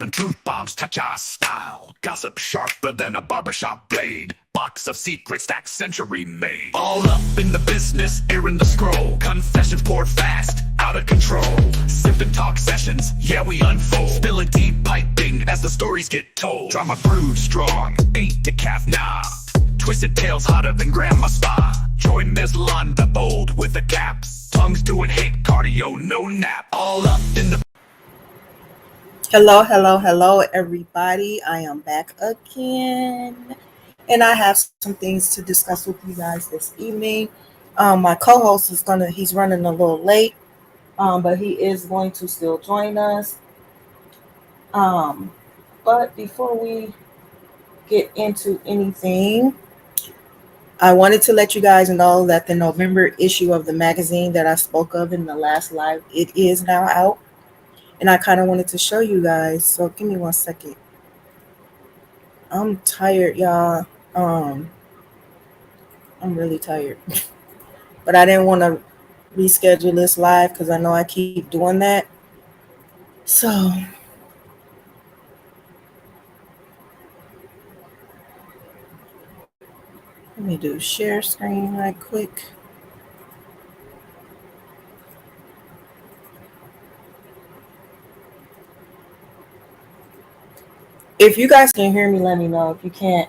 and truth bombs touch our style. Gossip sharper than a barbershop blade. Box of secrets stacked century made. All up in the business, airing the scroll. Confessions poured fast, out of control. Sipping talk sessions, yeah we unfold. Spilling deep piping as the stories get told. Drama brewed strong, ain't decaf nah. Twisted tales hotter than grandma's spa. Join Ms. Londa bold with the caps. Tongues doing hate cardio, no nap. All up in the... Hello, hello, hello, everybody. I am back again, and I have some things to discuss with you guys this evening. My co-host he's running a little late, but he is going to still join us. But before we get into anything, I wanted to let you guys know that the November issue of the magazine that I spoke of in the last live, it is now out. And I kind of wanted to show you guys. So give me 1 second. I'm tired, y'all. I'm really tired. But I didn't want to reschedule this live because I know I keep doing that. So let me do share screen right quick. If you guys can hear me, let me know. If you can't,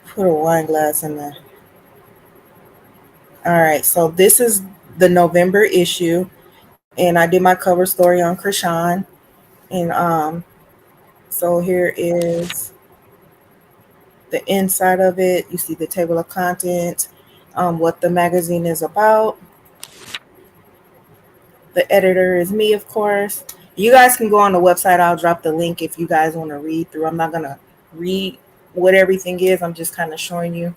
put a wine glass in there. All right, so this is the November issue, and I did my cover story on Krishan. And so here is the inside of it. You see the table of contents, what the magazine is about. The editor is me, of course. You guys can go on the website. I'll drop the link if you guys want to read through. I'm not going to read what everything is. I'm just kind of showing you,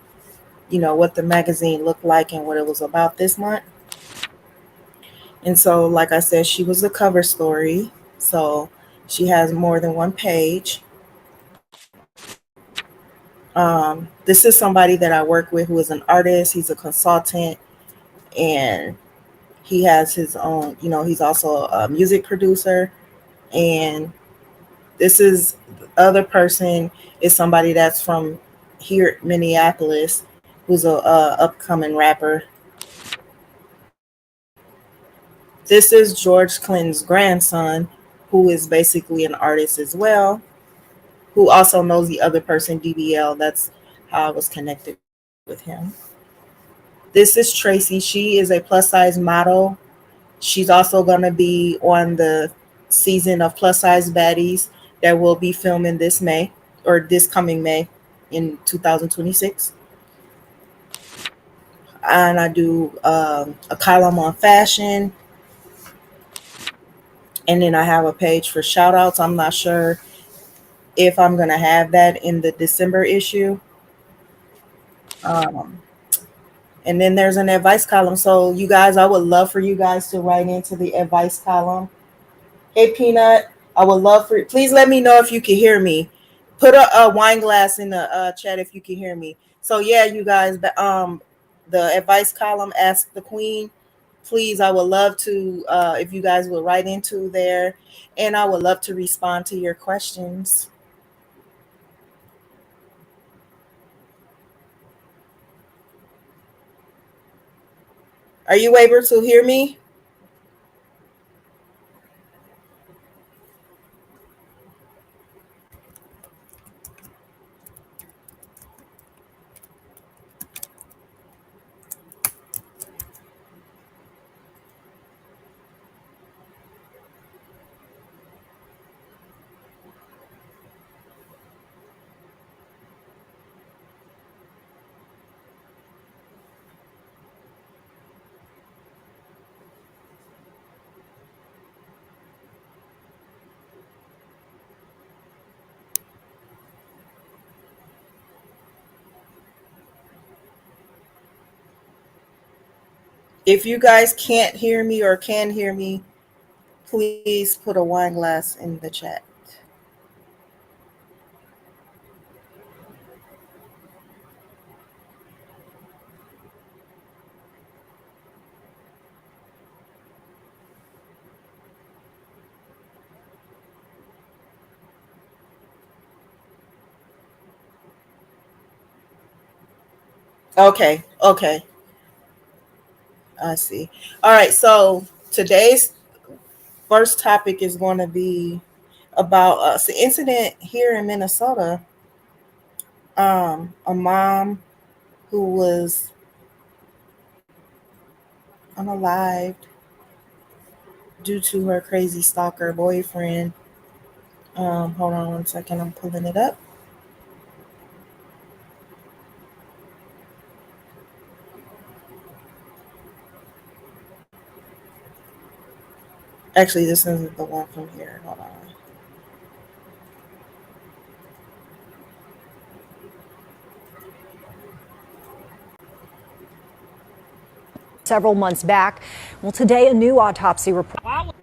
what the magazine looked like and what it was about this month. And so, like I said, she was the cover story. So she has more than one page. This is somebody that I work with who is an artist. He's a consultant, and he has his own, he's also a music producer. And this is the other person is somebody that's from here, Minneapolis, who's a upcoming rapper. This is George Clinton's grandson, who is basically an artist as well, who also knows the other person, DBL. That's how I was connected with him. This is Tracy. She is a plus size model. She's also going to be on the season of Plus Size Baddies that will be filming this May, or this coming May in 2026. And I do a column on fashion. And then I have a page for shout outs. I'm not sure if I'm going to have that in the December issue. Um, and then there's an advice column. So, you guys, I would love for you guys to write into the advice column. Hey, Peanut, I would love for, please let me know if you can hear me. Put a wine glass in the chat if you can hear me. So yeah, you guys, the advice column, Ask the Queen. Please, I would love to, if you guys would write into there, and I would love to respond to your questions. Are you able to hear me? If you guys can't hear me or can hear me, please put a wine glass in the chat. Okay, okay, I see. All right, so today's first topic is going to be about the incident here in Minnesota. A mom who was unalived due to her crazy stalker boyfriend. Hold on one second, I'm pulling it up. Actually, this isn't the one from here. Hold on. Several months back. Well, today a new autopsy report.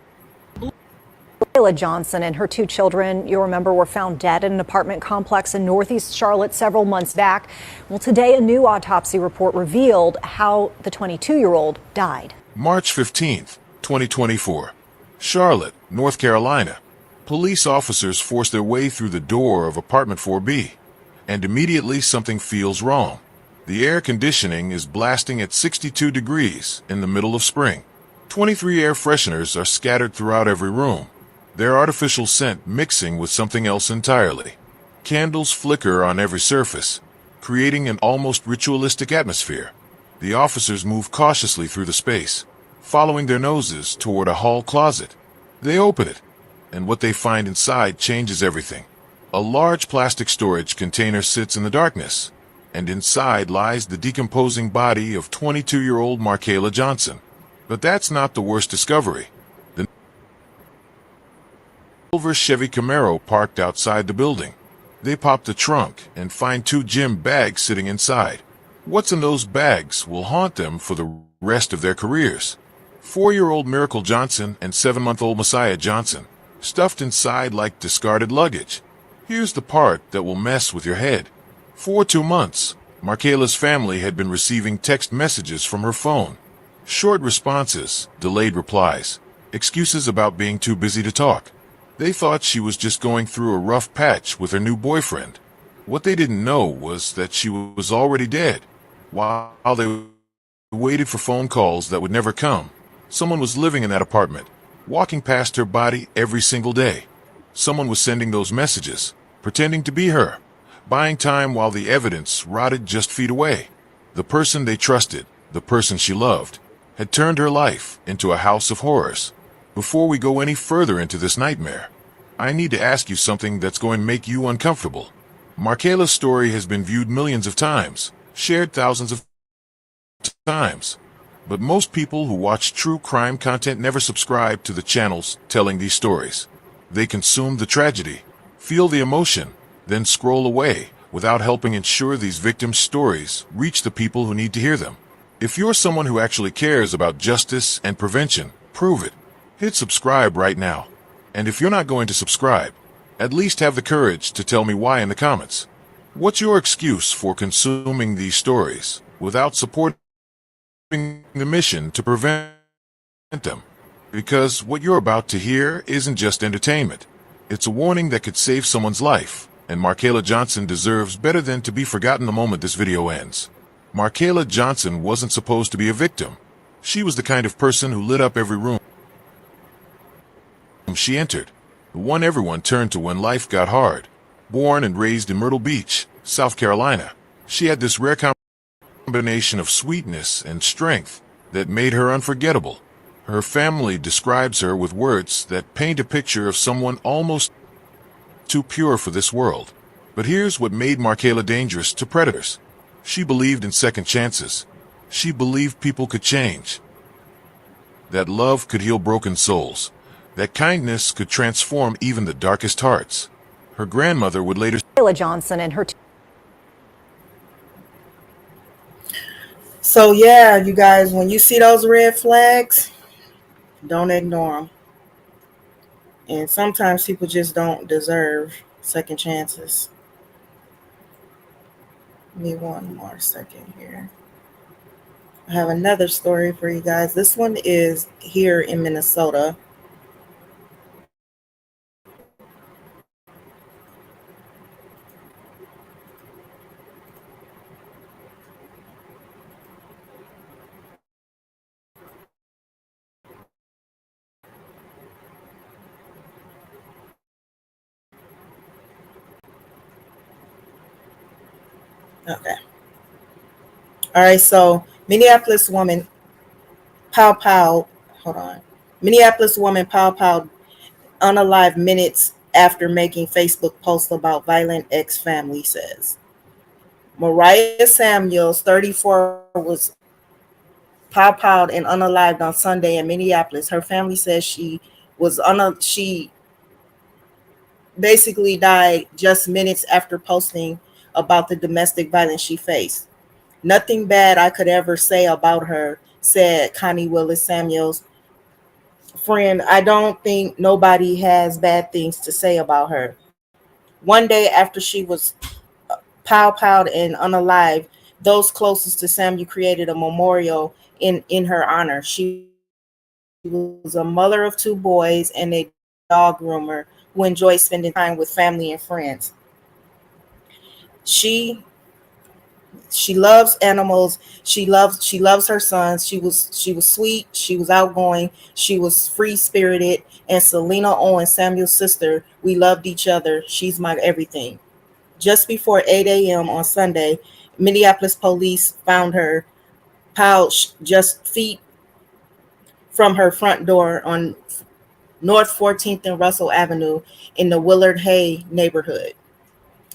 Makayla Johnson and her two children, you'll remember, were found dead in an apartment complex in Northeast Charlotte several months back. Well, today a new autopsy report revealed how the 22-year-old died. March 15th, 2024. Charlotte, North Carolina. Police officers force their way through the door of apartment 4B, and immediately something feels wrong. The air conditioning is blasting at 62 degrees in the middle of spring. 23 air fresheners are scattered throughout every room, their artificial scent mixing with something else entirely. Candles flicker on every surface, creating an almost ritualistic atmosphere. The officers move cautiously through the space, following their noses toward a hall closet. They open it, and what they find inside changes everything. A large plastic storage container sits in the darkness, and inside lies the decomposing body of 22-year-old Markayla Johnson. But that's not the worst discovery. The silver Chevy Camaro parked outside the building. They pop the trunk and find two gym bags sitting inside. What's in those bags will haunt them for the rest of their careers. 4-year-old Miracle Johnson and 7-month-old Mariah Johnson, stuffed inside like discarded luggage. Here's the part that will mess with your head. For 2 months, Markayla's family had been receiving text messages from her phone. Short responses, delayed replies, excuses about being too busy to talk. They thought she was just going through a rough patch with her new boyfriend. What they didn't know was that she was already dead. While they waited for phone calls that would never come, someone was living in that apartment, walking past her body every single day. Someone was sending those messages, pretending to be her, buying time while the evidence rotted just feet away. The person they trusted, the person she loved, had turned her life into a house of horrors. Before we go any further into this nightmare, I need to ask you something that's going to make you uncomfortable. Markayla's story has been viewed millions of times, shared thousands of times. But most people who watch true crime content never subscribe to the channels telling these stories. They consume the tragedy, feel the emotion, then scroll away without helping ensure these victims' stories reach the people who need to hear them. If you're someone who actually cares about justice and prevention, prove it. Hit subscribe right now. And if you're not going to subscribe, at least have the courage to tell me why in the comments. What's your excuse for consuming these stories without supporting the mission to prevent them? Because what you're about to hear isn't just entertainment. It's a warning that could save someone's life, and Markayla Johnson deserves better than to be forgotten the moment this video ends. Markayla Johnson wasn't supposed to be a victim. She was the kind of person who lit up every room she entered, the one everyone turned to when life got hard. Born and raised in Myrtle Beach, South Carolina, she had this rare combination of sweetness and strength that made her unforgettable. Her family describes her with words that paint a picture of someone almost too pure for this world. But here's what made Markayla dangerous to predators. She believed in second chances. She believed people could change, that love could heal broken souls, that kindness could transform even the darkest hearts. Her grandmother would later Makayla Johnson and her So yeah, you guys, when you see those red flags, don't ignore them. And sometimes people just don't deserve second chances. Give me one more second here. I have another story for you guys. This one is here in Minnesota. Okay. All right. So Minneapolis woman Powed. Hold on. Minneapolis woman Powed unalive minutes after making Facebook post about violent ex-family says. Mariah Samuels, 34, was Powed and unalived on Sunday in Minneapolis. Her family says she basically died just minutes after posting about the domestic violence she faced. Nothing bad I could ever say about her, said Connie Willis Samuels. Friend, I don't think nobody has bad things to say about her. One day after she was Powed and unalive, those closest to Samuel created a memorial in her honor. She was a mother of 2 boys and a dog groomer who enjoyed spending time with family and friends. She she loves animals. She loves her sons. She was sweet. She was outgoing. She was free spirited. And Selena Owen, Samuel's sister, we loved each other. She's my everything. Just before 8 a.m. on Sunday, Minneapolis police found her pouch just feet from her front door on North 14th and Russell Avenue in the Willard Hay neighborhood.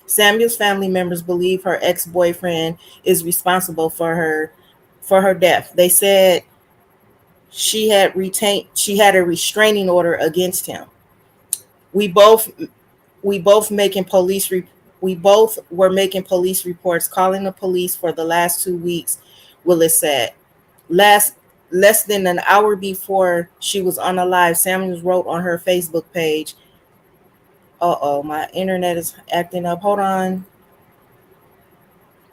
Samuel's family members believe her ex-boyfriend is responsible for her death. They said she had a restraining order against him. We both we both making police re- we both were making police reports, calling the police for the last 2 weeks, Willis said. Last Less than an hour before she was unalive, Samuels wrote on her Facebook page, uh-oh, my internet is acting up. Hold on.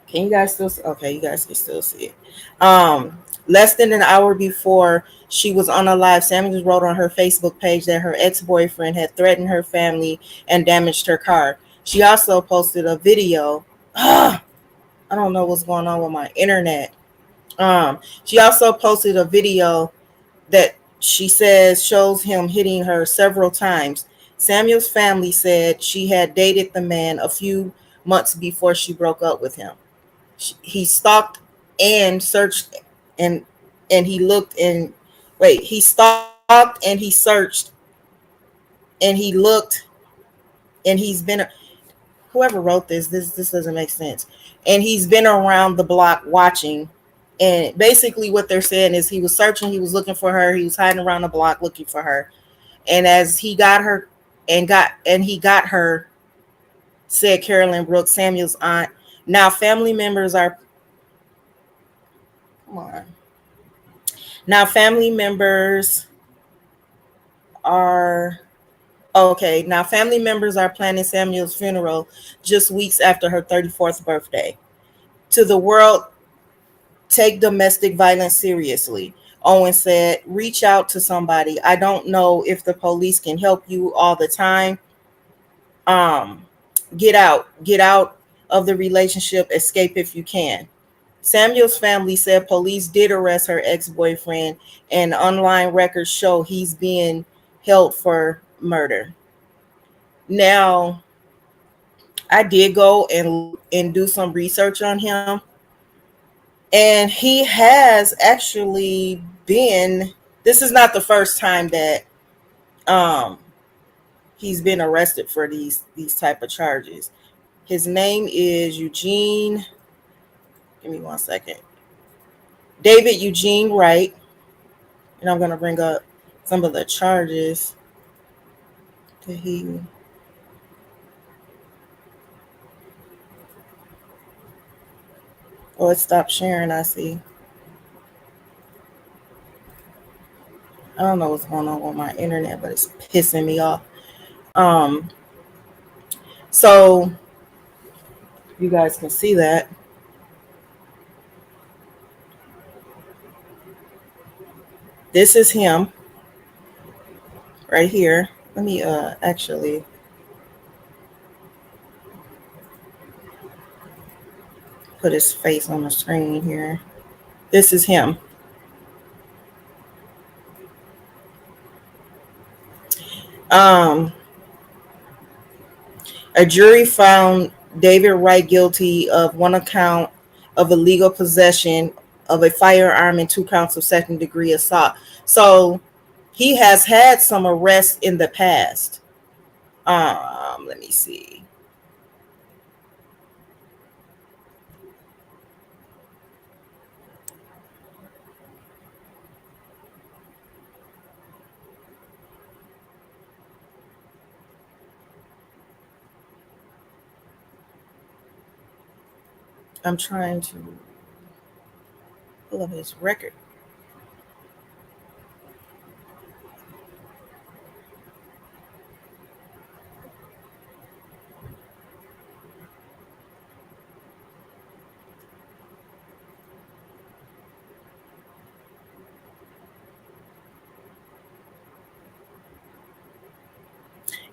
Can you guys still see? Okay, you guys can still see it. Less than an hour before she was unalive, Samuels wrote on her Facebook page that her ex-boyfriend had threatened her family and damaged her car. She also posted a video. I don't know what's going on with my internet. She also posted a video that she says shows him hitting her several times. Samuel's family said she had dated the man a few months before she broke up with him. He stalked and searched and he looked and wait, he stalked and he searched and he looked and he's been whoever wrote this doesn't make sense. And he's been around the block watching. And basically what they're saying is he was searching, he was looking for her, he was hiding around the block looking for her. And as he got her he got her, said Carolyn Brooks, Samuel's aunt. Now family members are come on. Now family members are okay. Now family members are planning Samuel's funeral just weeks after her 34th birthday. To the world, take domestic violence seriously. Owen said, reach out to somebody. I don't know if the police can help you all the time. Um, get out of the relationship, escape if you can. Samuel's family said police did arrest her ex-boyfriend and online records show he's being held for murder. Now, I did go and do some research on him, and he has actually been. This is not the first time that um he's been arrested for these type of charges. His name is Eugene. Give me 1 second. Daivid Eugene Wright, and I'm gonna bring up some of the charges that he. Oh, it stopped sharing. I see. I don't know what's going on with my internet, but it's pissing me off. Um, so you guys can see that. This is him right here. Let me actually put his face on the screen here. This is him. Um, a jury found Daivid Wright guilty of one account of illegal possession of a firearm and 2 counts of second-degree assault. So he has had some arrests in the past. Let me see. I'm trying to pull up his record.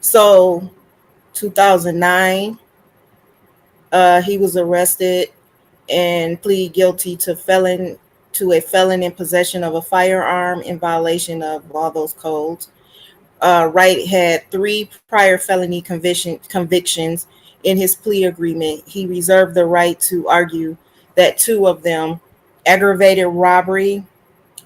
So 2009, he was arrested and plead guilty to a felon in possession of a firearm in violation of all those codes. Wright had 3 prior felony convictions. In his plea agreement, he reserved the right to argue that 2 of them, aggravated robbery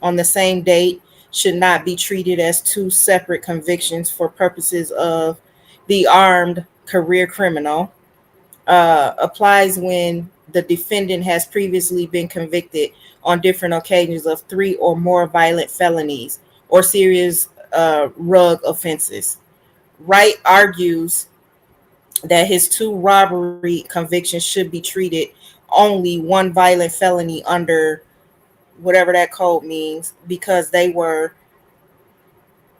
on the same date, should not be treated as 2 separate convictions for purposes of the armed career criminal. Applies when the defendant has previously been convicted on different occasions of 3 or more violent felonies or serious rug offenses. Wright argues that his 2 robbery convictions should be treated only 1 violent felony under whatever that code means, because they were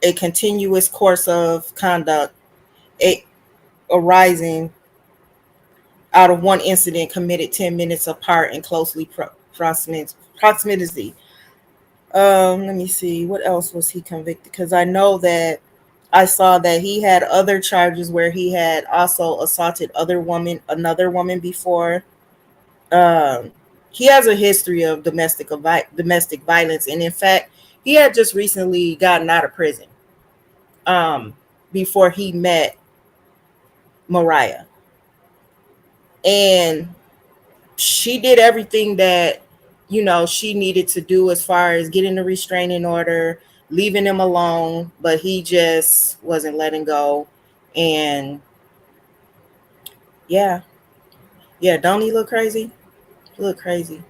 a continuous course of conduct arising out of one incident committed 10 minutes apart in closely proximity. Let me see, what else was he convicted? Because I know that I saw that he had other charges where he had also assaulted another woman before. He has a history of domestic violence, and in fact, he had just recently gotten out of prison before he met Mariah. And she did everything that, she needed to do as far as getting the restraining order, leaving him alone, but he just wasn't letting go. And yeah, don't he look crazy? He look crazy.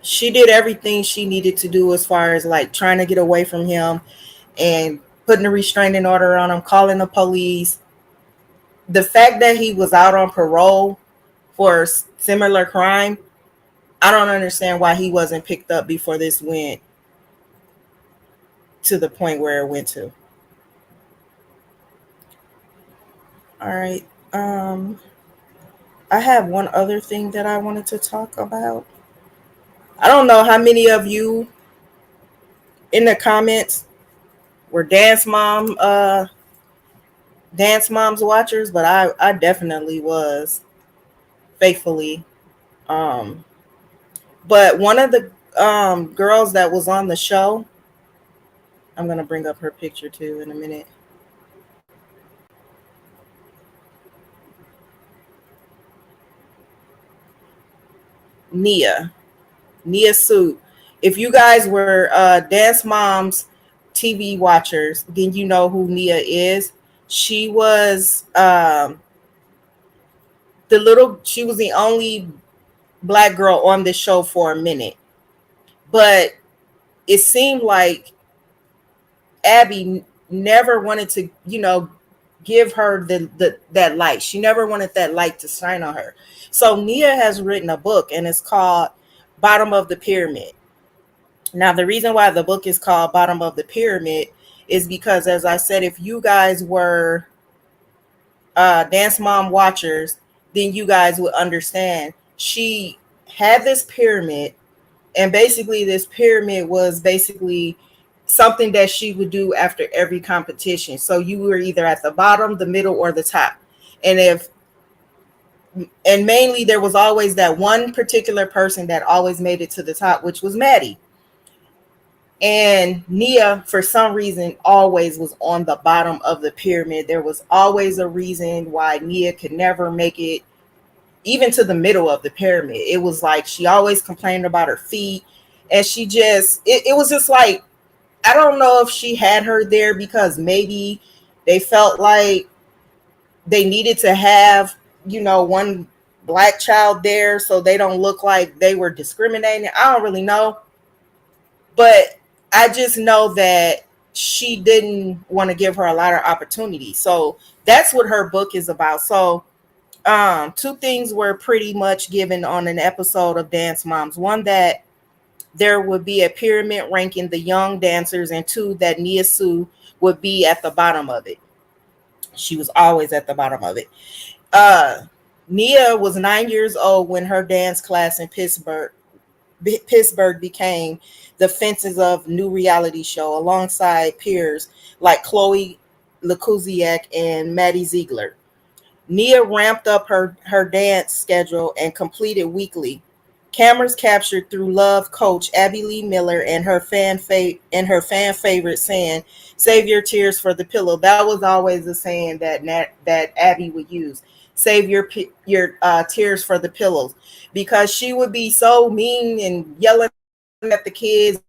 She did everything she needed to do as far as like trying to get away from him and putting a restraining order on him, calling the police. The fact that he was out on parole for a similar crime, I don't understand why he wasn't picked up before this went to the point where it went to. All right. I have one other thing that I wanted to talk about. I don't know how many of you in the comments were Dance Moms watchers, but I definitely was, faithfully. But one of the girls that was on the show, I'm going to bring up her picture too in a minute. Nia Sioux. If you guys were Dance Moms TV watchers, then you know who Nia is. She was she was the only Black girl on the show for a minute, but it seemed like Abby never wanted to, give her that light. She never wanted that light to shine on her. So Nia has written a book, and it's called Bottom of the Pyramid. Now, the reason why the book is called Bottom of the Pyramid is because, as I said, if you guys were Dance Mom watchers, then you guys would understand. She had this pyramid, and basically this pyramid was basically something that she would do after every competition. So you were either at the bottom, the middle, or the top. And mainly there was always that one particular person that always made it to the top, which was Maddie. And Nia, for some reason, always was on the bottom of the pyramid. There was always a reason why Nia could never make it even to the middle of the pyramid. It was like she always complained about her feet. And she just, it was just like, I don't know if she had her there because maybe they felt like they needed to have, one black child there so they don't look like they were discriminating. I don't really know. But I just know that she didn't want to give her a lot of opportunity. So that's what her book is about. So two things were pretty much given on an episode of Dance Moms. One, that there would be a pyramid ranking the young dancers, and two, that Nia Sioux would be at the bottom of it. She was always at the bottom of it. Nia was 9 years old when her dance class in Pittsburgh became the Fences of new reality show alongside peers like Chloe Lukuziak and Maddie Ziegler. Nia ramped up her dance schedule and completed weekly. Cameras captured through Love coach Abby Lee Miller and her fan favorite saying, "Save your tears for the pillow." That was always a saying that Abby would use. Save your tears for the pillows, because she would be so mean and yelling at the kids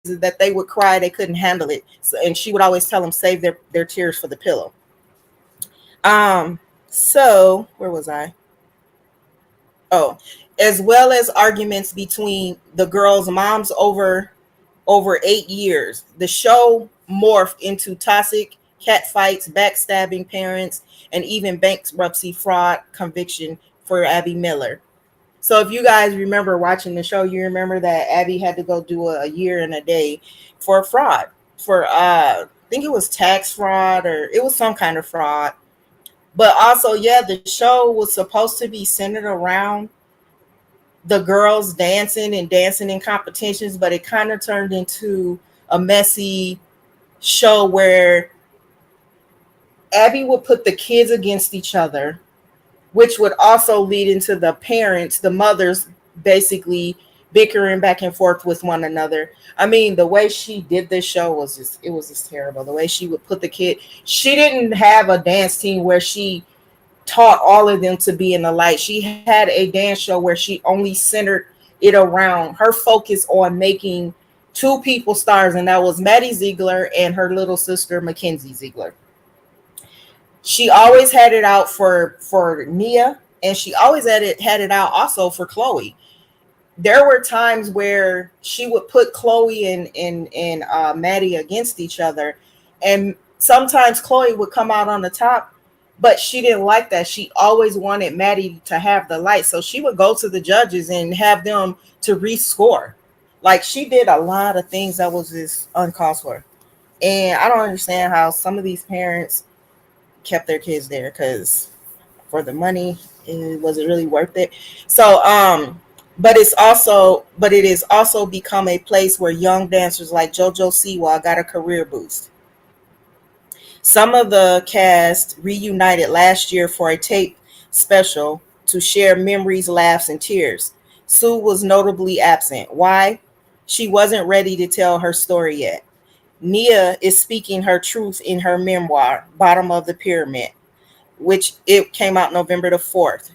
that they would cry, they couldn't handle it. So, and she would always tell them, save their tears for the pillow. So where was I? Oh, as well as arguments between the girls' moms over 8 years. The show morphed into toxic catfights, backstabbing parents, and even bankruptcy fraud conviction for Abby Miller. So if you guys remember watching the show, you remember that Abby had to go do a year and a day for fraud, for I think it was tax fraud, or it was some kind of fraud. But also, yeah, the show was supposed to be centered around the girls dancing in competitions, but it kind of turned into a messy show where Abby would put the kids against each other, which would also lead into the parents, the mothers, basically bickering back and forth with one another. I mean, the way she did this show was just terrible. The way she would put the kid, she didn't have a dance team where she taught all of them to be in the light. She had a dance show where she only centered it around her focus on making two people stars, and that was Maddie Ziegler and her little sister Mackenzie Ziegler. She always had it out for Nia, and she always had it out also for Chloe. There were times where she would put Chloe and Maddie against each other, and sometimes Chloe would come out on the top, but she didn't like that. She always wanted Maddie to have the light, so she would go to the judges and have them to rescore. Like, she did a lot of things that was just uncalled for, and I don't understand how some of these parents kept their kids there, because for the money, it wasn't really worth it. So but it is also become a place where young dancers like JoJo Siwa got a career boost. Some of the cast reunited last year for a tape special to share memories, laughs, and tears. Sue was notably absent. Why? She wasn't ready to tell her story yet. Nia is speaking her truth in her memoir, Bottom of the Pyramid, which it came out November the 4th.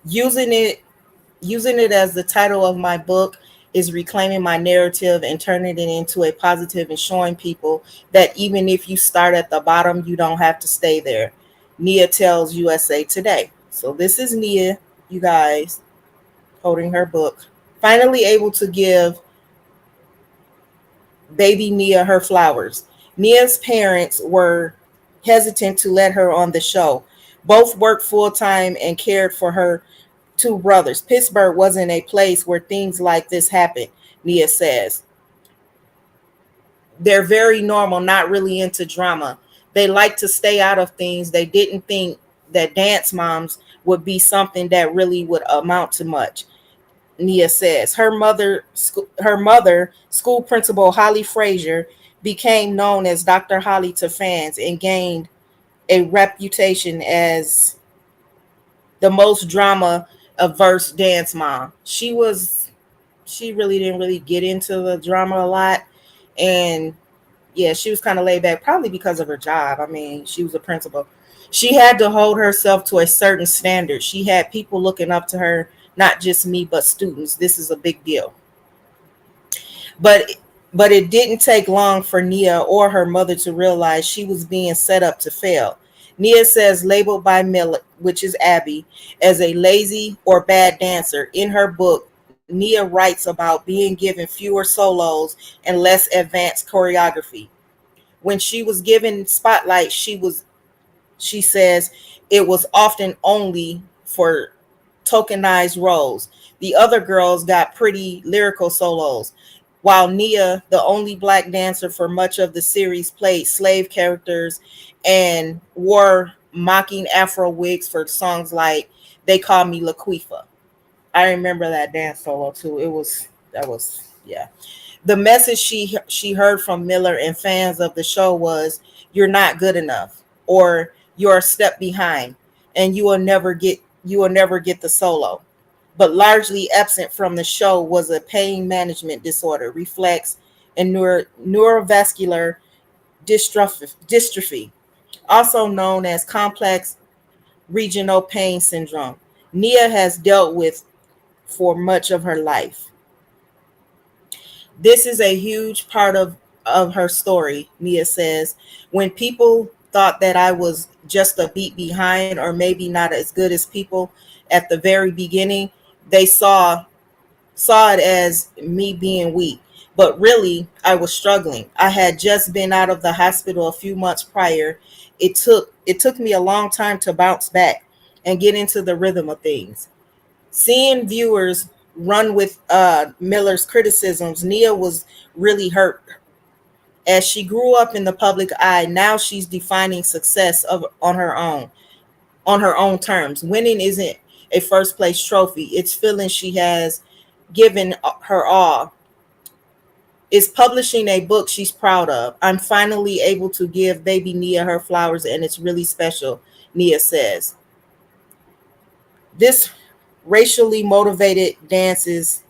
Using it as the title of my book is reclaiming my narrative and turning it into a positive and showing people that even if you start at the bottom, you don't have to stay there. Nia tells USA Today. So this is Nia, you guys, holding her book. Finally able to give baby Nia her flowers. Nia's parents were hesitant to let her on the show. Both worked full-time and cared for her two brothers. Pittsburgh wasn't a place where things like this happened, Nia says. They're very normal, not really into drama. They like to stay out of things. They didn't think that Dance Moms would be something that really would amount to much, Nia says. Her mother, school principal Holly Frazier, became known as Dr. Holly to fans and gained a reputation as the most drama averse dance mom. She was she really didn't really get into the drama a lot. And yeah, she was kind of laid back, probably because of her job. I mean, she was a principal. She had to hold herself to a certain standard. She had people looking up to her, not just me, but students. This is a big deal. But but it didn't take long for Nia or her mother to realize she was being set up to fail. Nia says labeled by Miller, which is Abby, as a lazy or bad dancer. In her book, Nia writes about being given fewer solos and less advanced choreography. When she was given spotlight, she says it was often only for tokenized roles. The other girls got pretty lyrical solos, while Nia, the only black dancer for much of the series, played slave characters and wore mocking afro wigs for songs like They Call Me Laquifa. I remember that dance solo too. Yeah. The message she heard from Miller and fans of the show was, "You're not good enough," or "You're a step behind, and you will never get the solo." But largely absent from the show was a pain management disorder, reflex, and neurovascular dystrophy, also known as complex regional pain syndrome. Nia has dealt with for much of her life. This is a huge part of her story, Nia says. When people thought that I was just a beat behind or maybe not as good as people at the very beginning, they saw it as me being weak. But really, I was struggling. I had just been out of the hospital a few months prior. It took me a long time to bounce back and get into the rhythm of things. Seeing viewers run with Miller's criticisms, Nia was really hurt. As she grew up in the public eye, now she's defining success on her own terms. Winning isn't a first place trophy. It's feeling she has given her all. It's publishing a book she's proud of. I'm finally able to give baby Nia her flowers, and it's really special, Nia says. This racially motivated dances,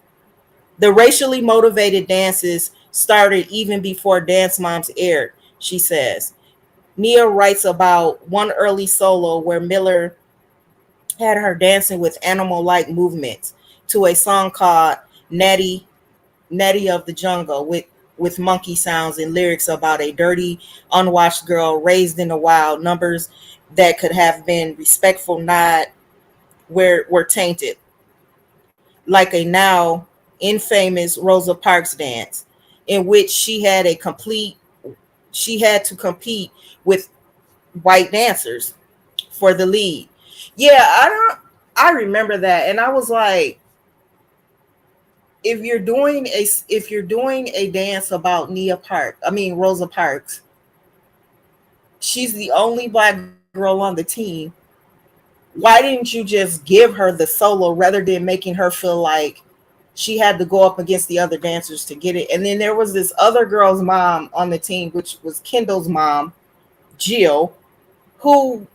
the racially motivated dances started even before Dance Moms aired, she says. Nia writes about one early solo where Miller had her dancing with animal-like movements to a song called Natty of the Jungle with monkey sounds and lyrics about a dirty, unwashed girl raised in the wild. Numbers that could have been respectful not were tainted, like a now infamous Rosa Parks dance, in which she had to compete with white dancers for the lead. Yeah, I remember that, and I was like, if you're doing a dance about Rosa Parks, she's the only black girl on the team. Why didn't you just give her the solo rather than making her feel like she had to go up against the other dancers to get it? And then there was this other girl's mom on the team, which was Kendall's mom, Jill, who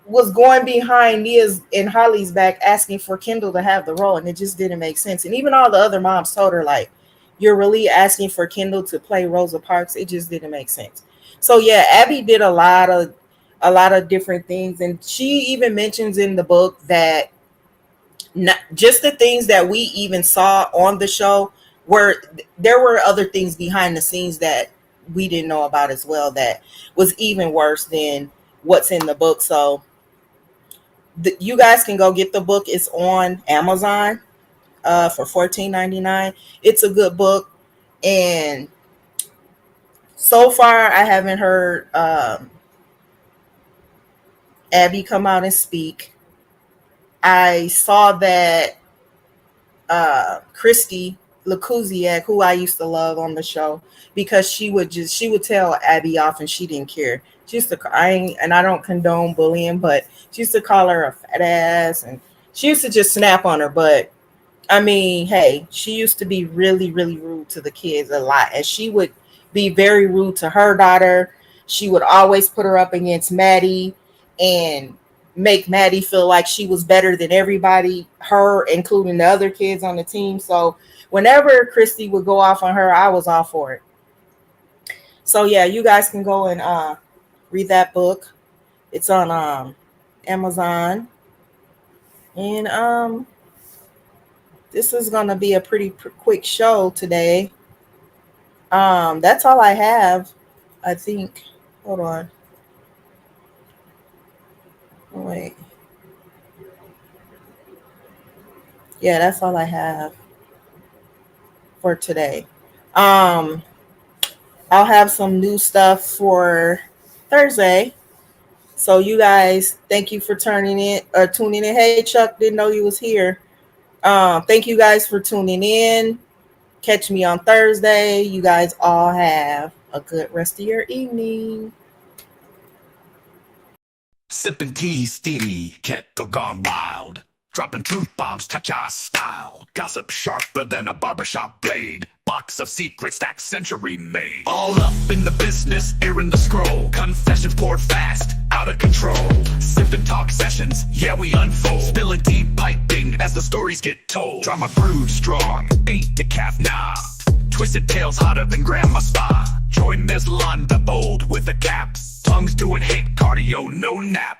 was going behind Nia's and Holly's back asking for Kendall to have the role, and it just didn't make sense. And even all the other moms told her, like, you're really asking for Kendall to play Rosa Parks? It just didn't make sense. So yeah, Abby did a lot of different things, and she even mentions in the book that not just the things that we even saw on the show, there were other things behind the scenes that we didn't know about as well that was even worse than what's in the book. So you guys can go get the book. It's on Amazon for $14.99. It's a good book, and so far I haven't heard Abby come out and speak. I saw that Christy Lakuziak, who I used to love on the show, because she would tell Abby off and she didn't care. She used to, I don't condone bullying, but she used to call her a fat ass, and she used to just snap on her. But I mean, hey, she used to be really, really rude to the kids a lot, and she would be very rude to her daughter. She would always put her up against Maddie and make Maddie feel like she was better than everybody, her including the other kids on the team. So whenever Christy would go off on her, I was all for it. So yeah, you guys can go and read that book. It's on Amazon. And this is gonna be a pretty quick show today. That's all I have, I think. Hold on. Oh, wait. Yeah, that's all I have for today. I'll have some new stuff for Thursday. So you guys, thank you for tuning in. Hey, Chuck, didn't know you was here. Thank you guys for tuning in. Catch me on Thursday. You guys all have a good rest of your evening. Sipping tea, steamy, kettle gone wild. Dropping truth bombs, cha-cha style. Gossip sharper than a barbershop blade. Box of secrets stacked century made. All up in the business, airing the scroll. Confessions poured fast, out of control. Sipping talk sessions, yeah we unfold. Spilling tea, piping as the stories get told. Drama brewed strong, ain't the calf, nah. Twisted tales hotter than grandma's spa. Join Ms. Lon the bold with the caps. Tongues doing hate cardio, no nap.